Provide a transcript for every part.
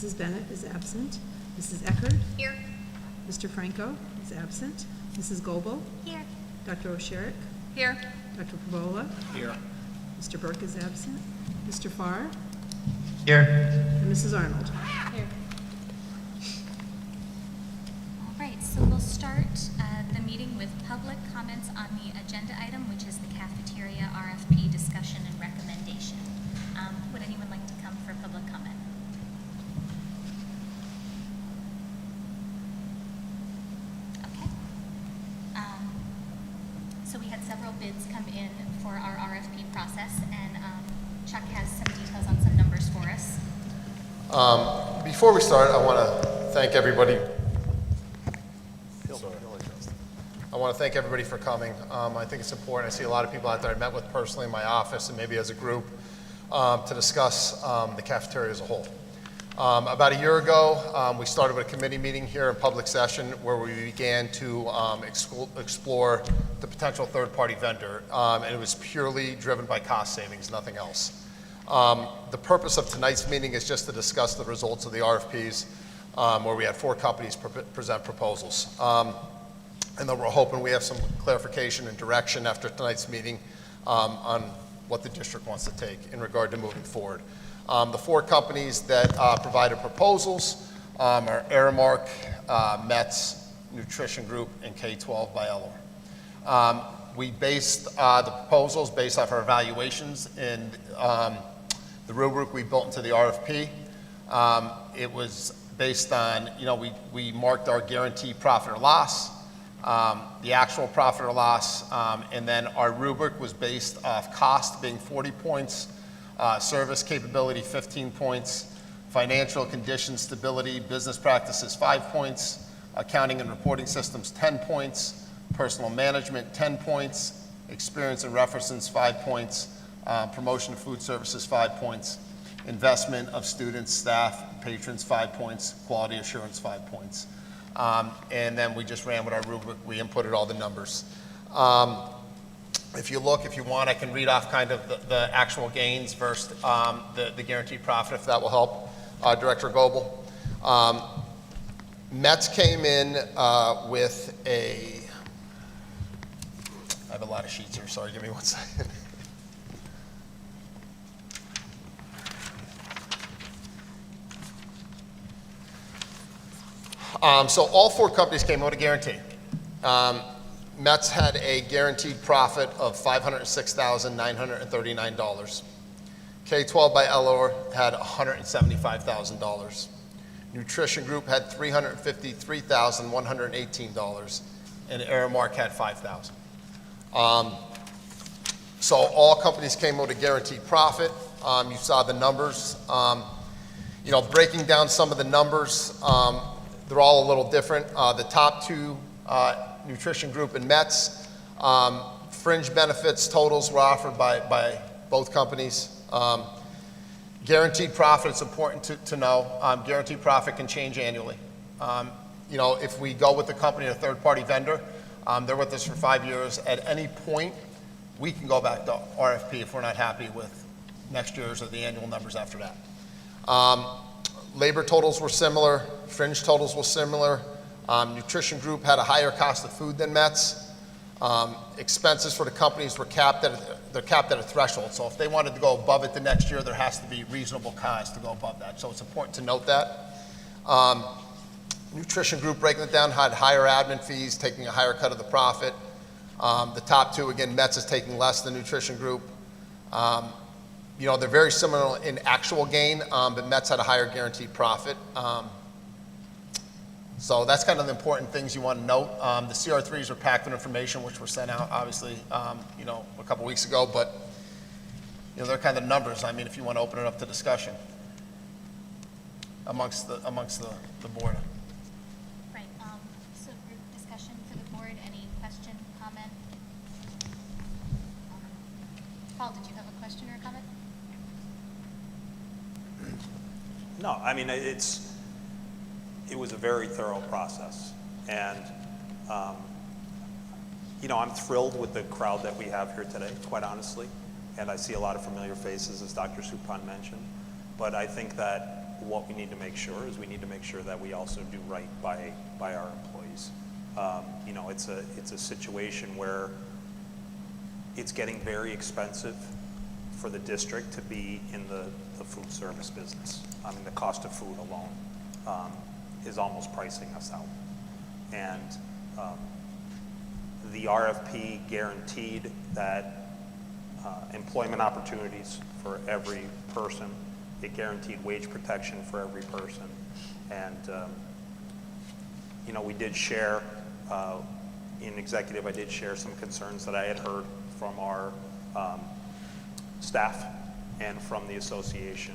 Mrs. Bennett is absent. Mrs. Eckert? Here. Mr. Franco is absent. Mrs. Goebel? Here. Dr. Osherick? Here. Dr. Pavola? Here. Mr. Burke is absent. Mr. Farr? Here. And Mrs. Arnold? Here. All right, so we'll start the meeting with public comments on the agenda item, which is the cafeteria RFP discussion and recommendation. Would anyone like to come for public comment? Okay. So we had several bids come in for our RFP process, and Chuck has some details on some numbers for us. Before we start, I want to thank everybody. I want to thank everybody for coming. I think it's important. I see a lot of people out there I met with personally in my office and maybe as a group to discuss the cafeteria as a whole. About a year ago, we started with a committee meeting here in public session where we began to explore the potential third-party vendor, and it was purely driven by cost savings, nothing else. The purpose of tonight's meeting is just to discuss the results of the RFPs, where we had 4 companies present proposals. And then we're hoping we have some clarification and direction after tonight's meeting on what the district wants to take in regard to moving forward. The 4 companies that provided proposals are Aramark, Metz, Nutrition Group, and K-12 by Elor. We based the proposals based off our evaluations in the rubric we built into the RFP. It was based on, we marked our guaranteed profit or loss, the actual profit or loss, and then our rubric was based off cost being 40 points, service capability 15 points, financial condition stability, business practices 5 points, accounting and reporting systems 10 points, personal management 10 points, experience and references 5 points, promotion of food services 5 points, investment of students, staff, patrons 5 points, quality assurance 5 points. And then we just ran with our rubric. We inputted all the numbers. If you want, I can read off kind of the actual gains versus the guaranteed profit, if that will help, Director Goebel. Metz came in with I have a lot of sheets here, sorry, give me 1 second. So all 4 companies came in with a guarantee. Metz had a guaranteed profit of $506,939. K-12 by Elor had $175,000. Nutrition Group had $353,118, and Aramark had $5,000. So all companies came with a guaranteed profit. You saw the numbers. Breaking down some of the numbers, they're all a little different. The top 2, Nutrition Group and Metz, fringe benefits totals were offered by both companies. Guaranteed profit, it's important to know. Guaranteed profit can change annually. If we go with the company, a third-party vendor, they're with us for 5 years. At any point, we can go back to RFP if we're not happy with next year's or the annual numbers after that. Labor totals were similar, fringe totals were similar. Nutrition Group had a higher cost of food than Metz. Expenses for the companies were capped at a threshold. So if they wanted to go above it the next year, there has to be reasonable cause to go above that. So it's important to note that. Nutrition Group, breaking it down, had higher admin fees, taking a higher cut of the profit. The top 2, again, Metz is taking less than Nutrition Group. They're very similar in actual gain, but Metz had a higher guaranteed profit. So that's kind of the important things you want to note. The CR3s are packed with information, which were sent out, obviously, a couple weeks ago, but they're kind of numbers. I mean, if you want to open it up to discussion amongst the board. Right. So group discussion for the board. Any question, comment? Paul, did you have a question or a comment? No, I mean, it was a very thorough process. And, I'm thrilled with the crowd that we have here today, quite honestly. And I see a lot of familiar faces, as Dr. Supran mentioned. But I think that, what we need to make sure is we need to make sure that we also do right by our employees. You know, it's a situation where it's getting very expensive for the district to be in the food service business. I mean, the cost of food alone is almost pricing us out. And the RFP guaranteed that employment opportunities for every person. It guaranteed wage protection for every person. And, you know, we did share, in executive, I did share some concerns that I had heard from our staff and from the association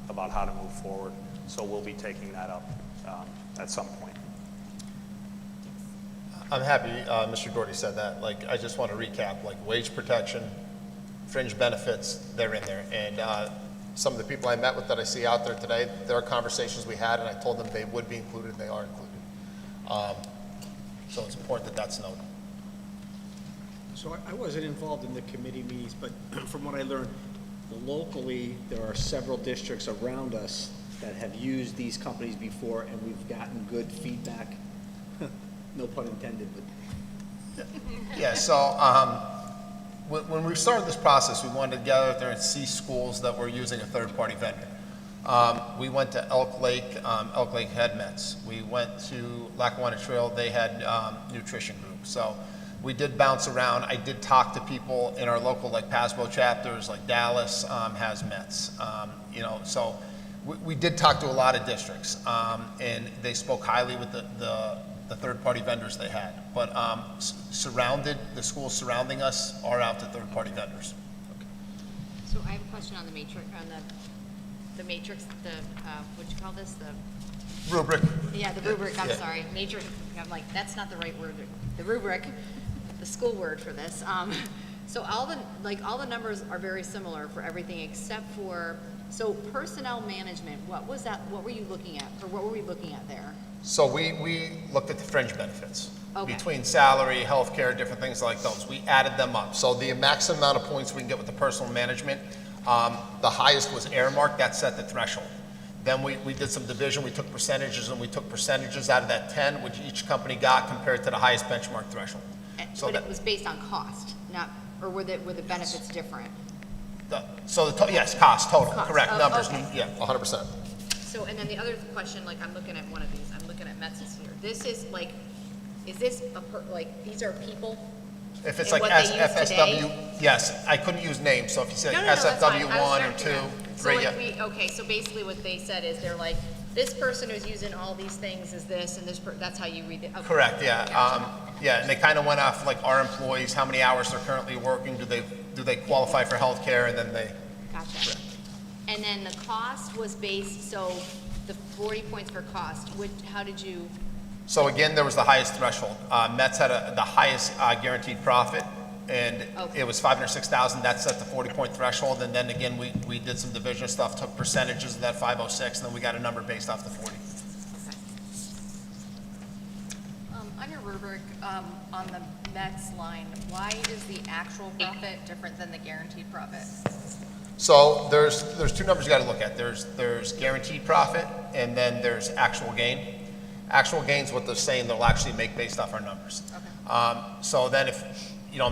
about how to move forward. So we'll be taking that up at some point. I'm happy Mr. Doherty said that. Like, I just want to recap, like wage protection, fringe benefits, they're in there. And some of the people I met with that I see out there today, there are conversations we had, and I told them they would be included, and they are included. So it's important that that's noted. So I wasn't involved in the committee meetings, but from what I learned, locally, there are several districts around us that have used these companies before, and we've gotten good feedback. No pun intended, but. Yeah, so when we started this process, we wanted to get out there and see schools that were using a third-party vendor. We went to Elk Lake had Mets. We went to Lackawanna Trail, they had nutrition group. So we did bounce around. I did talk to people in our local, like Pasbo chapters, like Dallas has Mets. You know, so we did talk to a lot of districts, and they spoke highly with the third-party vendors they had. But the schools surrounding us are out to third-party vendors. So I have a question on the matrix, what'd you call this? Rubric. Yeah, the rubric, I'm Yeah. sorry, matrix, I'm like, that's not the right word, the rubric, the school word for this. So all the numbers are very similar for everything except for, so personnel management, what were you looking at, or what were we looking at there? So we looked at the fringe benefits. Okay. Between salary, healthcare, different things like those. We added them up. So the maximum amount of points we can get with the personal management, the highest was Airmark, that set the threshold. Then we did some division, we took percentages, and we took percentages out of that 10, which each company got compared to the highest benchmark threshold. So But that, it was based on cost, not, or were the benefits different? yes, cost, total, Cost, correct, oh, numbers, okay. yeah, 100%. So, and then the other question, like, I'm looking at one of these, I'm looking at Metz's here. This is like, is this these are people? If it's And like what they use FSW, today? yes, I couldn't use names, so if you say No, that's fine. SFW I was 1 or trying to 2, figure out. So 3, like yeah. okay, so basically what they said is they're like, this person who's using all these things is this, and that's how you read it? Okay. Correct, yeah. Gotcha. Yeah, and they kind of went off like our employees, how many hours they're currently working, do they qualify for health care, and then they, Gotcha. And then the cost was based, so the 40 points for cost, how did you, so again, there was the highest threshold. Mets had the highest guaranteed profit, and Okay. it was $506,000, that set the 40-point threshold, and then again, we did some division stuff, took percentages of that 506, and then we got a number based off the 40. On your rubric, on the Mets line, why is the actual profit different than the guaranteed profit? So there's two numbers you got to look at. There's guaranteed profit, and then there's actual gain. Actual gain is what they're saying they'll actually make based off our numbers. Okay. So then if,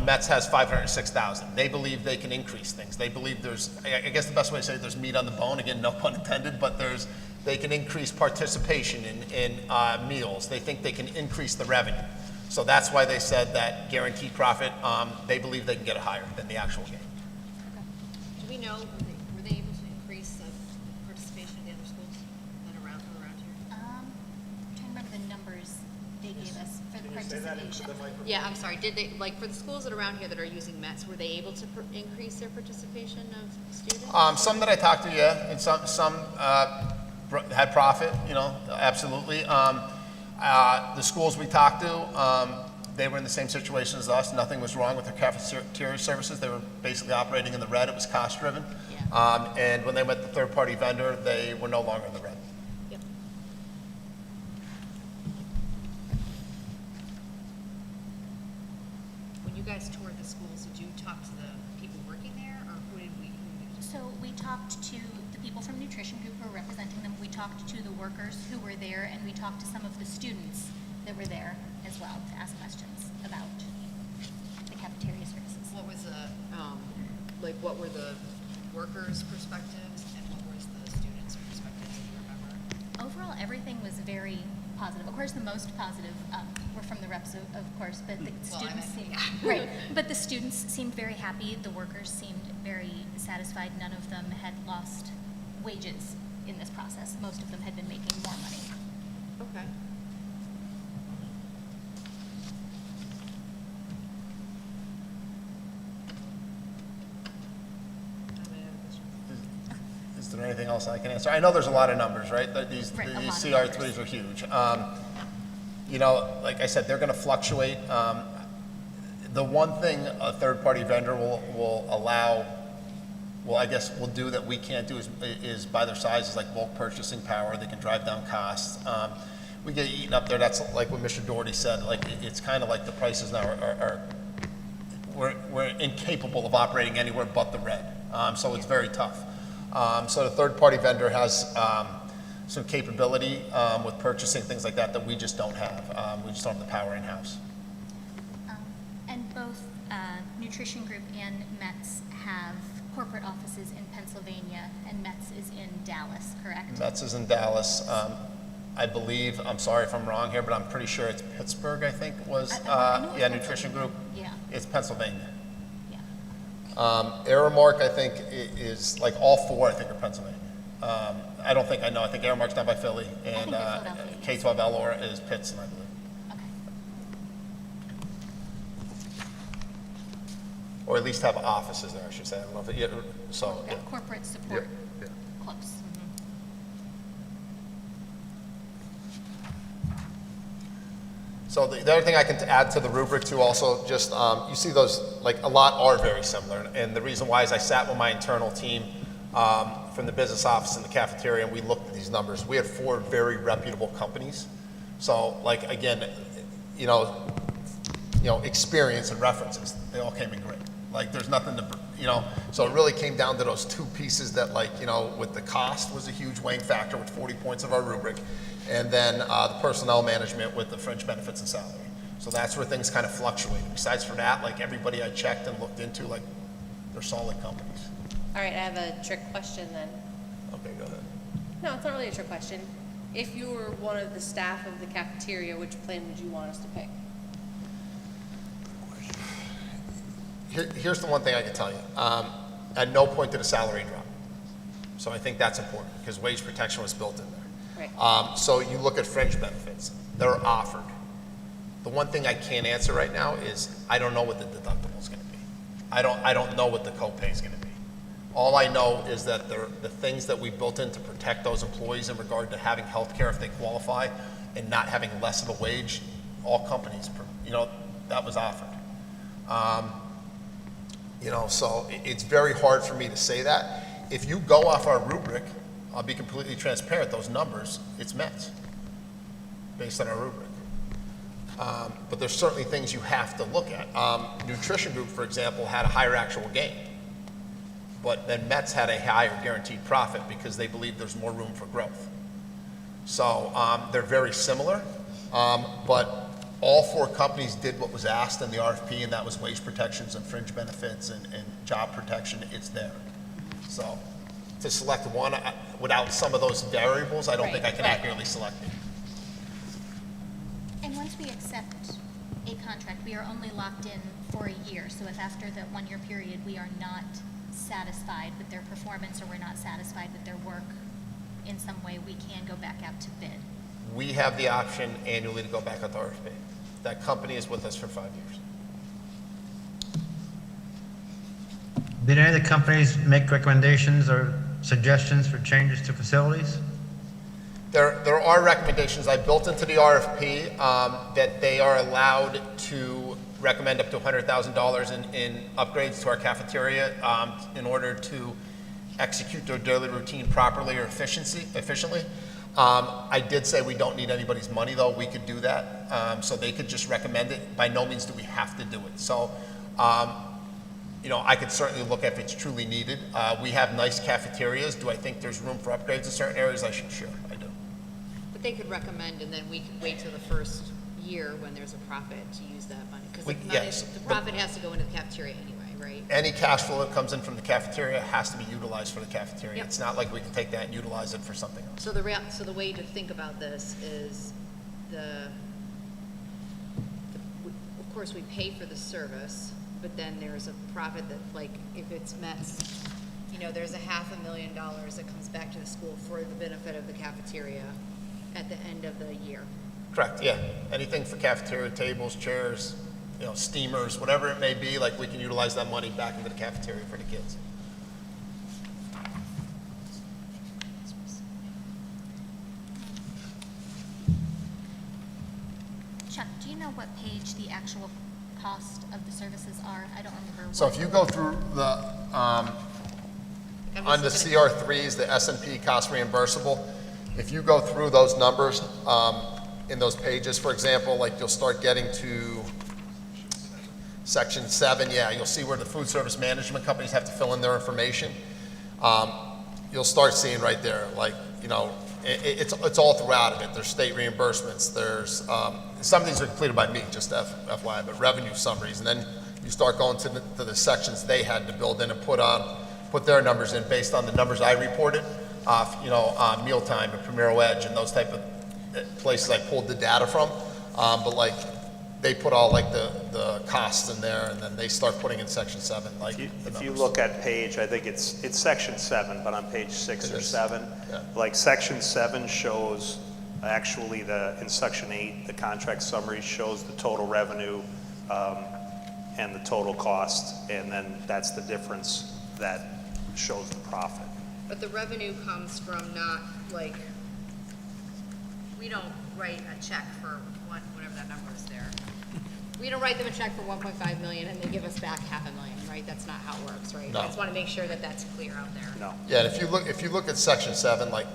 Mets has 506,000, they believe they can increase things. They believe I guess the best way to say it, there's meat on the bone, again, no pun intended, but they can increase participation in meals. They think they can increase the revenue. So that's why they said that guaranteed profit, they believe they can get it higher than the actual gain. do we know, were they able to increase the participation of the other schools that are around here? I'm trying to remember the numbers they gave us for the participation. Yeah, I'm sorry, did they, like, for the schools that are around here that are using Mets, were they able to increase their participation of students? Some that I talked to, yeah, and some had profit, absolutely. The schools we talked to, they were in the same situation as us. Nothing was wrong with their cafeteria services. They were basically operating in the red. It was cost driven. Yeah. And when they met the third party vendor, they were no longer in the red. Yep. When you guys toured the schools, did you talk to the people working there, or who did we? So we talked to the people from nutrition group who were representing them. We talked to the workers who were there, and we talked to some of the students that were there as well to ask questions about the cafeteria services. What was like, what were the workers' perspectives and what was the students' perspectives, if you remember? Overall, everything was very positive. Of course, the most positive were from the reps, of course, but the students seemed, right. But the students seemed very happy. The workers seemed very satisfied. None of them had lost wages in this process. Most of them had been making more money. Okay. Is there anything else I can answer? I know there's a lot of numbers, right? These Right, a lot of CR3s numbers. are huge. You know, like I said, they're going to fluctuate. The one thing a third-party vendor will allow, well, I guess will do that we can't do is by their size is like bulk purchasing power. They can drive down costs. We get eaten up there. That's like what Mr. Doherty said. Like it's kind of like the prices now are we're incapable of operating anywhere but the red. So it's very tough. So the third-party vendor has some capability with purchasing things like that we just don't have. We just don't have the power in-house. And both Nutrition Group and METS have corporate offices in Pennsylvania, and METS is in Dallas, correct? Mets is in Dallas. I believe, I'm sorry if I'm wrong here, but I'm pretty sure it's Pittsburgh, I think was, I know it's yeah, Nutrition Group. Yeah, It's Pennsylvania. yeah. Aramark, I think, is, like, all four, I think, are Pennsylvania. I don't think I know. I think Aramark's down by Philly, and they're Philadelphia. K-12 Elora is Pittston, I believe. Okay. Or at least have offices there, I should say. I don't know if it, yeah, so, Yeah, yeah. corporate support, Yeah. close. So the other thing I can add to the rubric too also, just, you see those, like a lot are very similar. And the reason why is I sat with my internal team from the business office and the cafeteria and we looked at these numbers. We had 4 very reputable companies. So like, again, you know, experience and references, they all came in great. Like there's nothing to, so it really came down to those 2 pieces that like, with the cost was a huge weighing factor with 40 points of our rubric. And then the personnel management with the fringe benefits and salary. So that's where things kind of fluctuate. Besides for that, like everybody I checked and looked into, like they're solid companies. All right, I have a trick question then. Okay, go ahead. No, it's not really a trick question. If you were one of the staff of the cafeteria, which plan would you want us to pick? Here's the one thing I can tell you. At no point did a salary drop. So I think that's important because wage protection was built in there. Right. So you look at fringe benefits, they're offered. The one thing I can't answer right now is I don't know what the deductible is going to be. I don't know what the copay is going to be. All I know is that the things that we built in to protect those employees in regard to having health care if they qualify and not having less of a wage, all companies, that was offered. So it's very hard for me to say that. If you go off our rubric, I'll be completely transparent, those numbers, it's met based on our rubric. But there's certainly things you have to look at. Nutrition Group, for example, had a higher actual gain. But then Mets had a higher guaranteed profit because they believe there's more room for growth. So they're very similar, but all 4 companies did what was asked in the RFP, and that was wage protections and fringe benefits and job protection. It's there. So to select one without some of those variables, I don't think I can accurately select it. And once we accept a contract, we are only locked in for a year. So if after the 1-year period we are not satisfied with their performance or we're not satisfied with their work in some way, we can go back out to bid. We have the option annually to go back out to RFP. That company is with us for 5 years. Did any of the companies make recommendations or suggestions for changes to facilities? There are recommendations I built into the RFP that they are allowed to recommend up to $100,000 in upgrades to our cafeteria in order to execute their daily routine properly or efficiently. I did say we don't need anybody's money though. We could do that. So they could just recommend it. By no means do we have to do it. So I could certainly look if it's truly needed. We have nice cafeterias. Do I think there's room for upgrades in certain areas? Sure, I do. But they could recommend, and then we could wait till the first year when there's a profit to use that money. Because Yes, the but- profit has to go into the cafeteria anyway, right? Any cash flow that comes in from the cafeteria has to be utilized for the cafeteria. Yep. It's not like we can take that and utilize it for something else. So so the way to think about this is of course, we pay for the service, but then there's a profit that, like, if it's met, there's $500,000 that comes back to the school for the benefit of the cafeteria at the end of the year. Correct, yeah. Anything for cafeteria, tables, chairs, steamers, whatever it may be, like we can utilize that money back into the cafeteria for the kids. Chuck, do you know what page the actual cost of the services are? I don't remember. So if you go through the, on the CR3s, the S&P cost reimbursable, if you go through those numbers in those pages, for example, like you'll start getting to section 7, yeah, you'll see where the food service management companies have to fill in their information. You'll start seeing right there, like, it's all throughout of it. There's state reimbursements, there's, some of these are completed by me, just FYI, but revenue summaries, and then you start going to the sections they had to build in and put their numbers in based on the numbers I reported, Mealtime and Primero Edge and those type of places I pulled the data from, but like, they put all like the costs in there, and then they start putting in section 7, like. If you look at page, I think it's section 7, but on page 6 or 7, yeah. like section 7 shows, actually in section 8, the contract summary shows the total revenue and the total cost, and then that's the difference that shows the profit. But the revenue comes from not, like, we don't write a check for whatever that number is there. We don't write them a check for 1.5 million and they give us back $500,000, right? That's not how it works, right? No. I just want to make sure that that's clear out there. No. Yeah, and if you look at section 7, like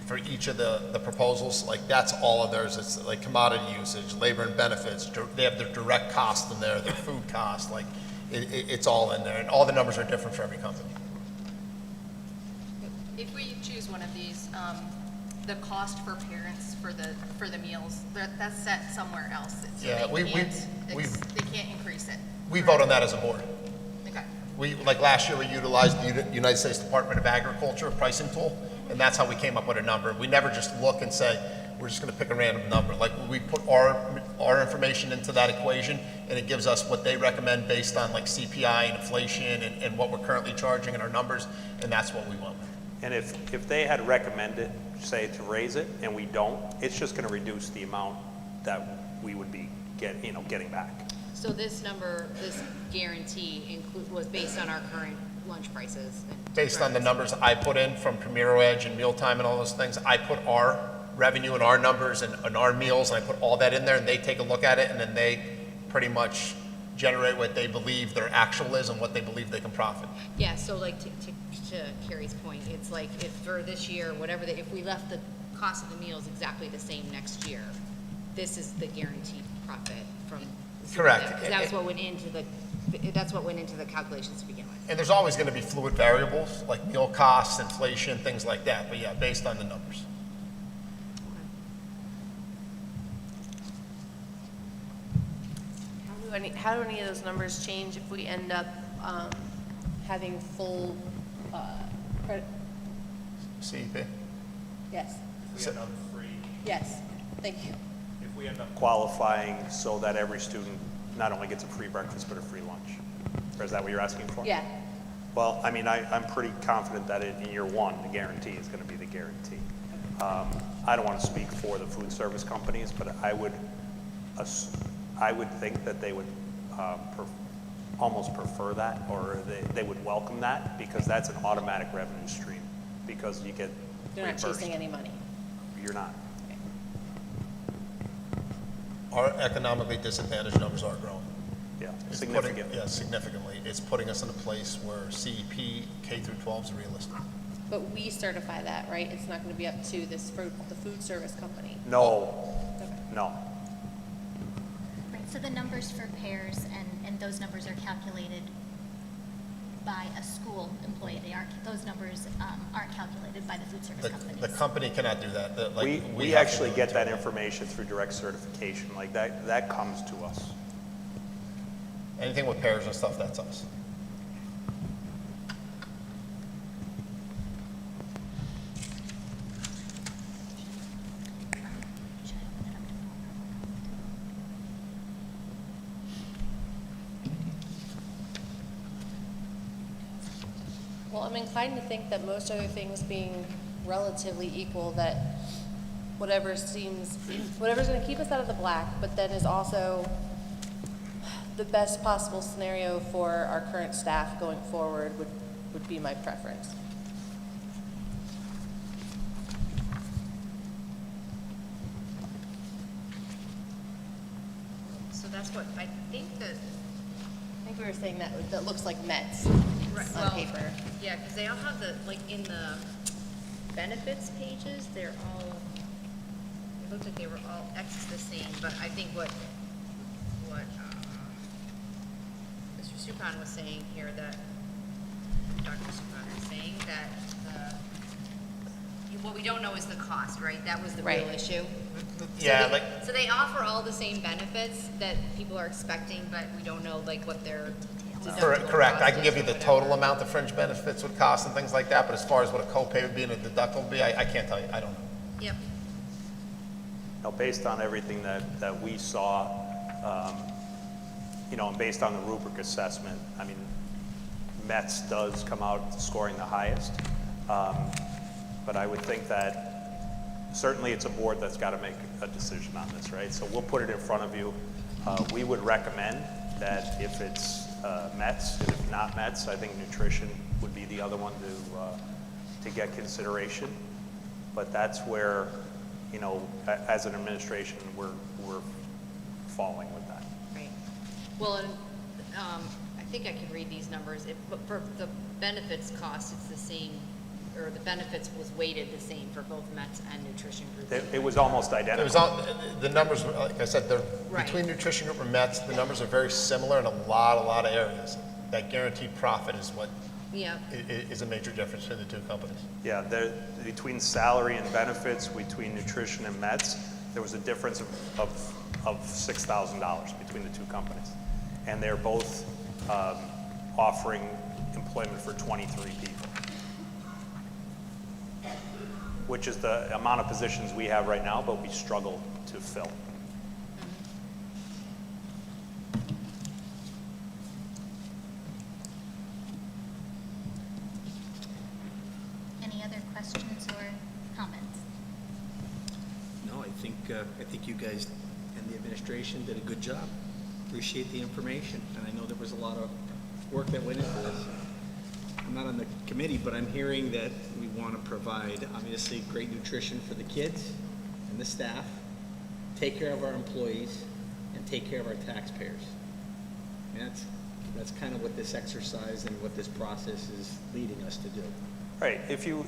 for each of the proposals, like that's all of theirs. It's like commodity usage, labor and benefits. They have their direct cost in there, their food cost. Like it's all in there, and all the numbers are different for every company. If we choose one of these, the cost for parents for the meals, that's set somewhere else. So Yeah, they can't increase it. We vote on that as a board. Okay. Like last year, we utilized the United States Department of Agriculture pricing tool, and that's how we came up with a number. We never just look and say, we're just gonna pick a random number. Like, we put our information into that equation, and it gives us what they recommend based on like CPI and inflation and what we're currently charging and our numbers, and that's what we went with. And if they had recommended, say, to raise it, and we don't, it's just gonna reduce the amount that we would be getting back. So this number, this guarantee was based on our current lunch prices? Based on the numbers I put in from Primero Edge and Mealtime and all those things, I put our revenue and our numbers and our meals, and I put all that in there, and they take a look at it, and then they pretty much generate what they believe their actual is and what they believe they can profit. Yeah, so like to Carrie's point, it's like if for this year, if we left the cost of the meals exactly the same next year, this is the guaranteed profit from. Correct. Because that's what went into the calculations to begin with. And there's always going to be fluid variables, like meal costs, inflation, things like that, but yeah, based on the numbers. How do any of those numbers change if we end up having full credit? CEP? Yes, If we end up free, yes, thank you. if we end up qualifying so that every student not only gets a free breakfast, but a free lunch. Or is that what you're asking for? Yeah, Well, I mean, I'm pretty confident that in year one, the guarantee is going to be the guarantee. I don't want to speak for the food service companies, but I would think that they would almost prefer that, or they would welcome that, because that's an automatic revenue stream, because you get they're not reimbursed. chasing any money. You're not. Our economically disadvantaged numbers are growing. Yeah, It's significant. Yeah, significantly. It's putting us in a place where CEP, K through 12 is realistic. But we certify that, right? It's not going to be up to the food service company. No, Okay. no. Right, so the numbers for pairs and those numbers are calculated by a school employee. They aren't, those numbers aren't calculated by the food service companies. The company cannot do that. We have to actually do it get that internally. information through direct certification, like that comes to us. Anything with pairs and stuff, that's us. Should I open it up to more public comment? Well, I'm inclined to think that most other things being relatively equal, that whatever's going to keep us out of the black, but then is also the best possible scenario for our current staff going forward would be my preference. So that's what, I think that, I think we were saying that looks like Mets right, on well, paper. yeah, because they all have the, like, in the benefits pages, they're all, it looked like they were all X the same, but I think what Mr. Supran was saying here, that, Dr. Supran is saying that what we don't know is the cost, right? That was the real Right. issue. Yeah, So they offer all the same benefits that people are expecting, but we don't know, like, what their deductible Correct. cost I can is give you or the whatever. total amount the fringe benefits would cost and things like that, but as far as what a copay would be and a deductible would be, I can't tell you. I don't know. Yep. Now, based on everything that we saw, and based on the rubric assessment, I mean, Mets does come out scoring the highest. But I would think that certainly it's a board that's got to make a decision on this, right? So we'll put it in front of you. We would recommend that if it's Mets, and if not Mets, I think nutrition would be the other one to get consideration. But that's where, as an administration, we're falling with that. Right. Well, and I think I can read these numbers. But for the benefits cost, it's the same, or the benefits was weighted the same for both Mets and nutrition group. It was almost It was identical. the numbers, like I said, they're Right. between nutrition group and Mets, the numbers are very similar in a lot of areas. That guaranteed profit is what Yeah. is a major difference between the two companies. Yeah, between salary and benefits, between nutrition and Mets, there was a difference of $6,000 between the two companies. And they're both offering employment for 23 people, which is the amount of positions we have right now, but we struggle to fill. Any other questions or comments? No, I think you guys and the administration did a good job. Appreciate the information, and I know there was a lot of work that went into this. I'm not on the committee, but I'm hearing that we want to provide, obviously, great nutrition for the kids and the staff, take care of our employees, and take care of our taxpayers. And that's kind of what this exercise and what this process is leading us to do. Right, if you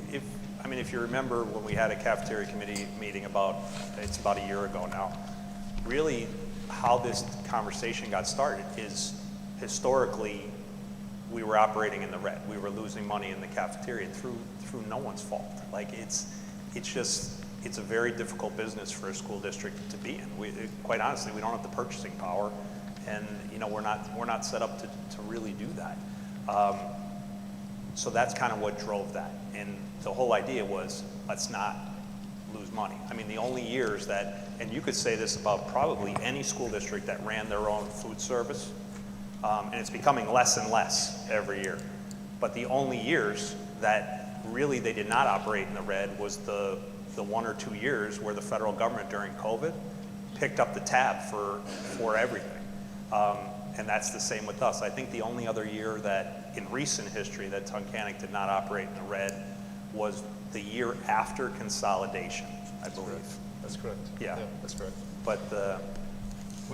remember when we had a cafeteria committee meeting it's about a year ago now, really how this conversation got started is historically we were operating in the red. We were losing money in the cafeteria through no one's fault. Like it's a very difficult business for a school district to be in. Quite honestly, we don't have the purchasing power, and we're not set up to really do that. So that's kind of what drove that. And the whole idea was, let's not lose money. I mean, the only years that, and you could say this about probably any school district that ran their own food service, and it's becoming less and less every year. But the only years that really they did not operate in the red was the 1 or 2 years where the federal government during COVID picked up the tab for everything. And that's the same with us. I think the only other year that in recent history that Tunkhannock did not operate in the red was the year after consolidation, I believe. That's correct. Yeah. That's correct. But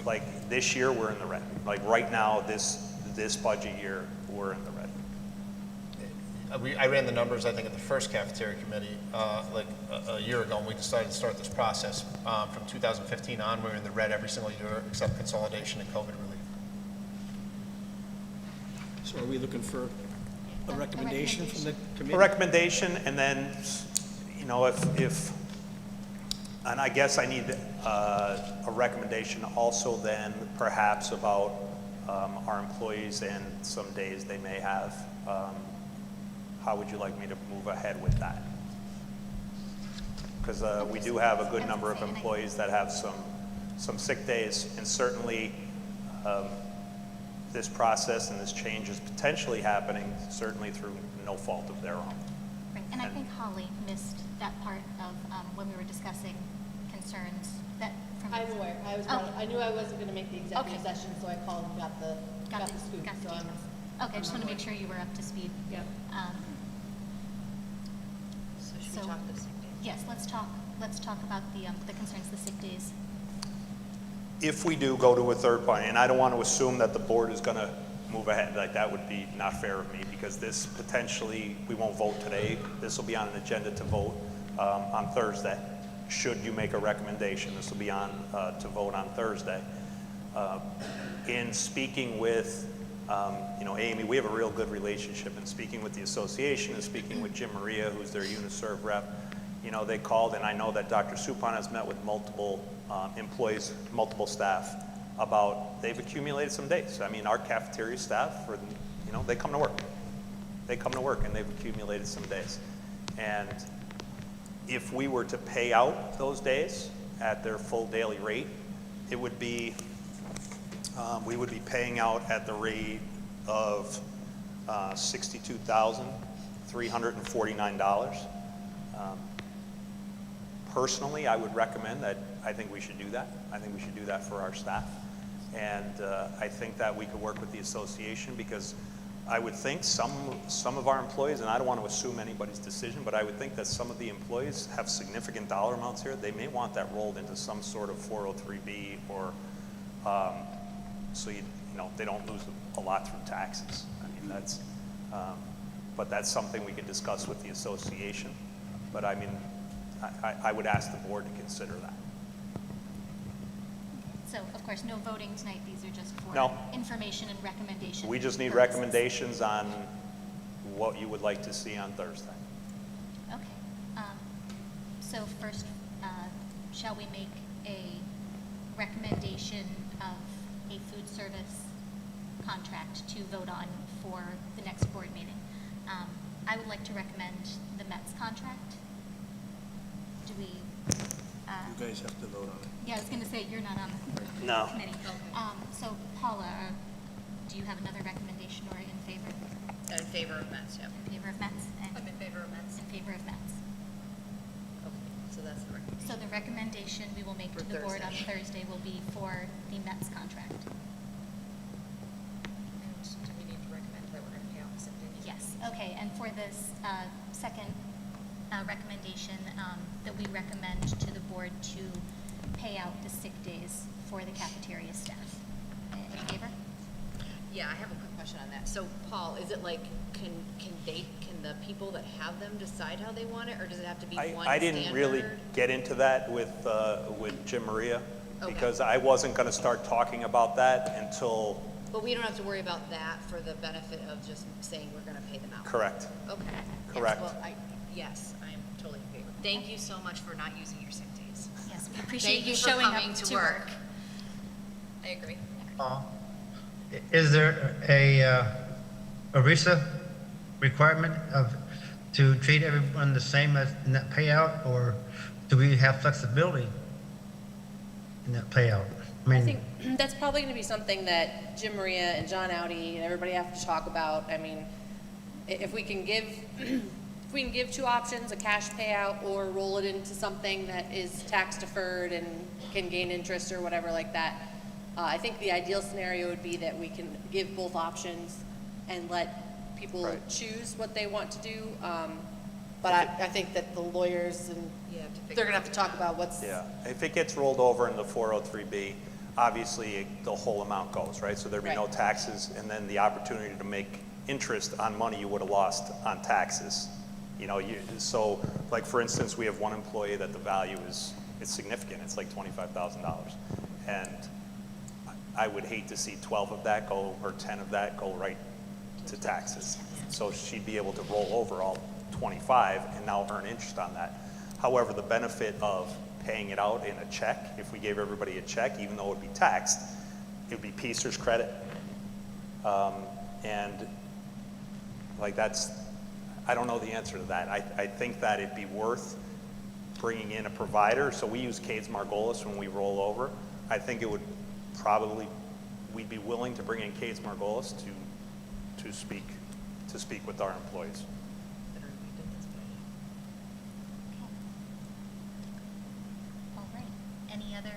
like this year, we're in the red. Like right now, this budget year, we're in the red. I ran the numbers, I think, at the first cafeteria committee a year ago, and we decided to start this process. From 2015 on, we were in the red every single year except consolidation and COVID relief. So are we looking for A recommendation from the committee? A recommendation, and then, you know, if, and I guess I need a recommendation also then perhaps about our employees and some days they may have. How would you like me to move ahead with that? Because we do have a good number of employees that have some sick days, and certainly this process and this change is potentially happening certainly through no fault of their own. Right, and I think Holly missed that part of when we were discussing concerns that from. I'm aware. I knew I wasn't going to make the executive session, so I called and got the scoop. Got the So I'm- details. Okay, I just want to make sure you were up to speed. Yeah. So should So- we talk this? Yes, let's talk about the concerns, the sick days. If we do go to a third party, and I don't want to assume that the board is going to move ahead, like that would be not fair of me, because this potentially, we won't vote today. This will be on an agenda to vote on Thursday. Should you make a recommendation, this will be on to vote on Thursday. In speaking with, you know, Amy, we have a real good relationship. In speaking with the association and speaking with Jim Maria, who's their UNISERV rep, you know, they called, and I know that Dr. Suppan has met with multiple employees, multiple staff, about they've accumulated some days. I mean, our cafeteria staff, you know, they come to work. They come to work, and they've accumulated some days. And if we were to pay out those days at their full daily rate, it would be, we would be paying out at the rate of $62,349. Personally, I would recommend that. I think we should do that. I think we should do that for our staff. And I think that we could work with the association, because I would think some of our employees, and I don't want to assume anybody's decision, but I would think that some of the employees have significant dollar amounts here. They may want that rolled into some sort of 403B, or so you know, they don't lose a lot through taxes. I mean, that's, but that's something we can discuss with the association. But I mean, I would ask the board to consider that. So, of course, no voting tonight. These are just for No. information and recommendation. We just need purposes. recommendations on what you would like to see on Thursday. Okay. So first, shall we make a recommendation of a food service contract to vote on for the next board meeting? I would like to recommend the Mets contract. Do we? You guys have to vote on it. Yeah, I was going to say, you're not on the No. committee. So Paula, do you have another recommendation or in favor? In favor of Mets, yeah. In favor of Mets? And I'm in favor of Mets. in favor of Mets. Okay, so that's the recommendation. So the recommendation we will make For to the board on Thursday. Thursday will be for the Mets contract. And do we need to recommend that we're going to pay off the sick days? Yes, okay, and for this second recommendation, that we recommend to the board to pay out the sick days for the cafeteria staff. In favor? Yeah, I have a quick question on that. So, Paul, is it like, can the people that have them decide how they want it, or does it have to be one standard? I didn't really get into that with Jim Maria, Okay. because I wasn't going to start talking about that until, But we don't have to worry about that for the benefit of just saying we're gonna pay them out? correct. Okay. Yes, Correct. well, yes, I'm totally in favor. Thank you so much for not using your sick days. Yes, we appreciate Thank you you for showing up coming to to work. work. I agree. Is there a ERISA requirement to treat everyone the same as in that payout, or do we have flexibility in that payout? I think that's probably going to be something that Jim Maria and John Audi and everybody have to talk about. I mean, if we can give, if we can give two options, a cash payout or roll it into something that is tax deferred and can gain interest or whatever like that. I think the ideal scenario would be that we can give both options and let people Right. choose what they want to do. But I think that the lawyers and You have to figure they're going to out have to talk about what's. Yeah, if it gets rolled over into 403B, obviously the whole amount goes, right? So there'd be no Right. taxes, and then the opportunity to make interest on money you would have lost on taxes. You know, so like for instance, we have one employee that the value it's significant. It's like $25,000, and I would hate to see 12 of that go, or 10 of that go right to taxes. So she'd be able to roll over all 25 and now earn interest on that. However, the benefit of paying it out in a check, if we gave everybody a check, even though it would be taxed, it would be Peacer's credit. And like that's, I don't know the answer to that. I think that it'd be worth bringing in a provider. So we use Cades Margolis when we roll over. I think it would probably, we'd be willing to bring in Cades Margolis to speak with our employees. All right. Any other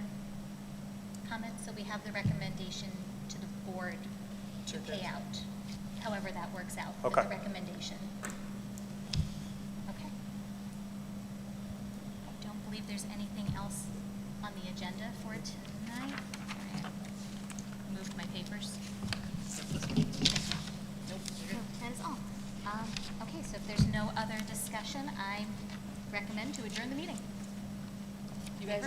comments? So we have the recommendation to the board to pay out, however that works out. with Okay. The recommendation. Okay. I don't believe there's anything else on the agenda for tonight. I moved my papers. Nope. That is all. Okay, so if there's no other discussion, I recommend to adjourn the meeting. You guys